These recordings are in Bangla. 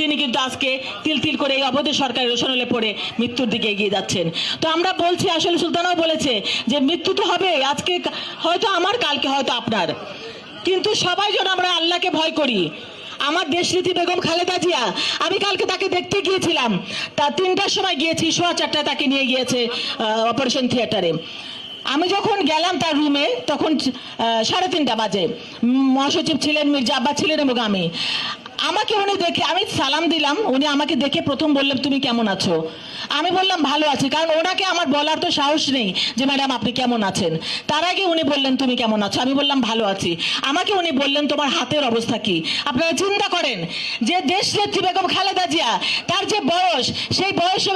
তিনি কিন্তু আজকে তিল তিল করে এই অবৈধ সরকারের রোষণলে পড়ে মৃত্যুর দিকে এগিয়ে যাচ্ছেন। তো আমরা বলছি, আসলে সুলতানাও বলেছে যে মৃত্যু তো হবে, আজকে হয়তো আমার, কালকে হয়তো আপনার, কিন্তু সবাই যেন আমরা আল্লাহকে ভয় করি। আমার দেশনীতি বেগম খালেদা জিয়া, আমি কালকে তাকে দেখতে গিয়েছিলাম, তা 3টার সময় গিয়েছি, 4:15 তাকে নিয়ে গিয়েছে অপারেশন থিয়েটারে। আমি যখন গেলাম তার রুমে তখন 3:30 বাজে। মহাসচিব ছিলেন, মির্জা আব্বাস ছিলেন এবং আমাকে উনি দেখে, আমি সালাম দিলাম, উনি আমাকে দেখে প্রথম বললেন তুমি কেমন আছো। আমি বললাম ভালো আছি, কারণ ওনাকে আমার বলার তো সাহস নেই যে ম্যাডাম আপনি কেমন আছেন। তার আগে উনি বললেন তুমি কেমন আছো, আমি বললাম ভালো আছি। আমাকে উনি বললেন তোমার হাতের অবস্থা কি। আপনারা চিন্তা করেন যে দেশনেত্রী বেগম খালেদা জিয়া, তার যে বয়স, সেই বয়সে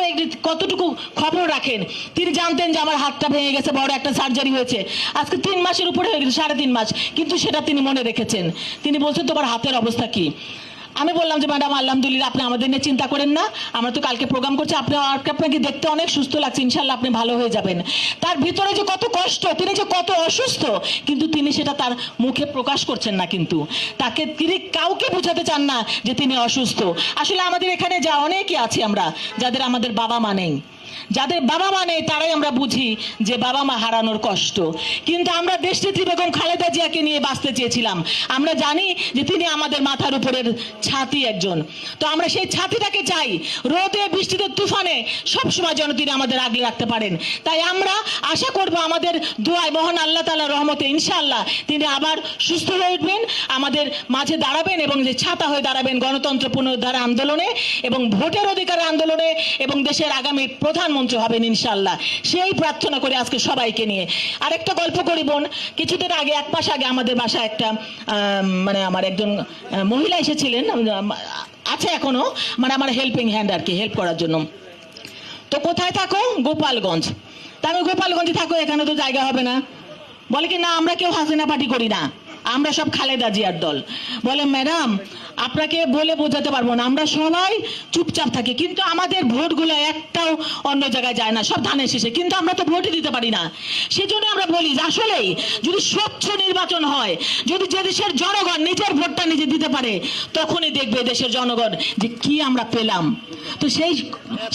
কতটুকু খবর রাখেন। তিনি জানতেন যে আমার হাতটা ভেঙে গেছে, বড় একটা সার্জারি হয়েছে, আজকে 3 মাসের উপরে হয়ে গেছে, 3.5 মাস, কিন্তু সেটা তিনি মনে রেখেছেন। তিনি বলছেন তোমার হাতের অবস্থা কি। আমি বললাম যে ম্যাডাম আলহামদুলিল্লাহ, আপনি আমাদের নিয়ে চিন্তা করেন না, আমরা তো কালকে প্রোগ্রাম করছি, আপনাকে দেখতে অনেক সুস্থ লাগছে, ইনশাল্লাহ আপনি ভালো হয়ে যাবেন। তার ভিতরে যে কত কষ্ট, তিনি যে কত অসুস্থ, কিন্তু তিনি সেটা তার মুখে প্রকাশ করছেন না, কিন্তু তিনি কাউকে বোঝাতে চান না যে তিনি অসুস্থ। আসলে আমাদের এখানে যা অনেকে আছি আমরা, যাদের আমাদের বাবা মা নেই, যাদের বাবা মা নেই, তারাই আমরা বুঝি যে বাবা মা হারানোর কষ্ট। কিন্তু আমরা দেশনেত্রী বেগম খালেদা জিয়াকে নিয়ে বাঁচতে চেয়েছিলাম। আমরা জানি যে তিনি আমাদের মাথার উপরের ছাতি একজন, তো আমরা সেই ছাতিটাকে চাই, রোদে বৃষ্টিতে তুফানে সবসময় যেন তিনি আমাদের আগলে রাখতে পারেন। তাই আমরা আশা করব আমাদের দোয়ায়, মহান আল্লাহ তাআলার রহমতে ইনশাআল্লাহ তিনি আবার সুস্থ হয়ে উঠবেন, আমাদের মাঝে দাঁড়াবেন এবং যে ছাতা হয়ে দাঁড়াবেন গণতন্ত্র পুনরুদ্ধার আন্দোলনে এবং ভোটের অধিকারের আন্দোলনে, এবং দেশের আগামী প্রধানমন্ত্রী হবেন ইনশাআল্লাহ। সেই প্রার্থনা করে আজকে সবাইকে নিয়ে আরেকটা গল্প করি বোন। কিছুদিন আগে, 1 মাস আগে আমাদের বাসায় একটা মানে আমার একজন মহিলা এসেছিলেন, আছে এখনো, মানে আমার হেল্পিং হ্যান্ড আর কি, হেল্প করার জন্য। তো কোথায় থাকো? গোপালগঞ্জ। তা আমি গোপালগঞ্জে থাকো, এখানে তো জায়গা হবে না। বলে কি না, আমরা কেউ হাসিনা পার্টি করি না, আমরা সব খালেদা জিয়ার দল। বলে ম্যাডাম আপনাকে বলে বোঝাতে পারবো না, আমরা সবাই চুপচাপ থাকি, কিন্তু আমাদের ভোটগুলো একটাও অন্য জায়গায় যায় না, সব ধানের শেষে, কিন্তু আমরা তো ভোটই দিতে পারি না। সেজন্য আমরা বলি যে আসলেই যদি স্বচ্ছ নির্বাচন হয়, যদি যে দেশের জনগণ নিজের ভোটটা নিজে দিতে পারে, তখনই দেখবে দেশের জনগণ যে কি আমরা পেলাম। তো সেই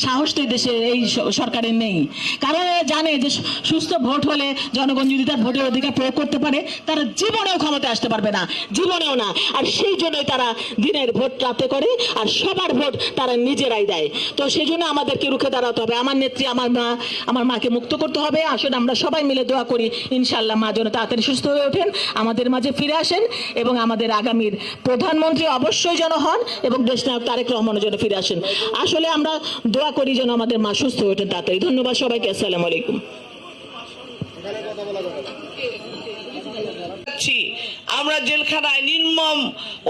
সাহস তো দেশে এই সরকারের নেই, কারণ জানে যে সুস্থ ভোট হলে জনগণ যদি তার ভোটের অধিকার প্রয়োগ করতে পারে, তারা জীবনেও ক্ষমতায় আসতে পারবে না, জীবনেও না। আর সেই জন্যই তারা দিনের ভোট রাতে করে, আর সবার ভোট তারা নিজেরাই দেয়। তো সেই জন্য আমাদেরকে রুখে দাঁড়াতে হবে। আমার নেত্রী, আমার মাকে মুক্ত করতে হবে। আসলে আমরা সবাই মিলে দোয়া করি ইনশাআল্লাহ মা যেন তাড়াতাড়ি সুস্থ হয়ে ওঠেন, আমাদের মাঝে ফিরে আসেন, এবং আমাদের আগামীর প্রধানমন্ত্রী অবশ্যই যেন হন, এবং দেশনায়ক তারেক রহমানও যেন ফিরে আসেন। আসলে আমরা দোয়া করি যেন আমাদের মা সুস্থ হয়ে ওঠেন তাড়াতাড়ি। ধন্যবাদ সবাইকে, আসসালামু আলাইকুম। আমরা জেলখানায় নির্মম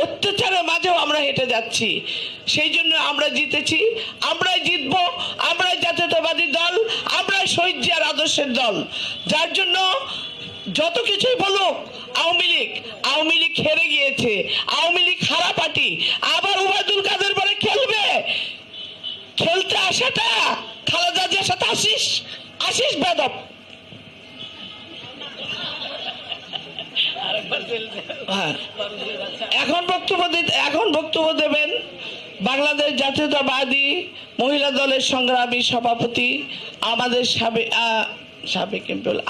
অত্যাচারের মাঝেও আমরা হেঁটে যাচ্ছি, সেই জন্য আমরা জিতেছি, আমরাই জিতবো, আমরাই জাতীয়তাবাদী দল, আমরাই শহীদ জিয়ার আদর্শের দল। যার জন্য যত কিছুই বলুক, আওয়ামী লীগ হেরে গিয়েছে, আওয়ামী লীগ হারা পার্টি, আবার ওবায়দুল কাদের পরে খেলবে, খেলতে আসাটা খালেদা জিয়ার সাথে আসিস বেদব। এখন বক্তব্য দেবেন বাংলাদেশ জাতীয়তাবাদী মহিলা দলের সংগ্রামী সভাপতি, আমাদের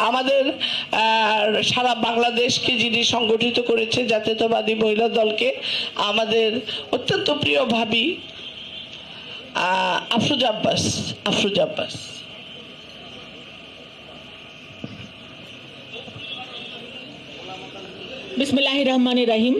আমাদের সারা বাংলাদেশকে যিনি সংগঠিত করেছে জাতীয়তাবাদী মহিলা দলকে, আমাদের অত্যন্ত প্রিয় ভাবি আফরোজা আব্বাস। বিসমিল্লাহির রহমানির রহিম।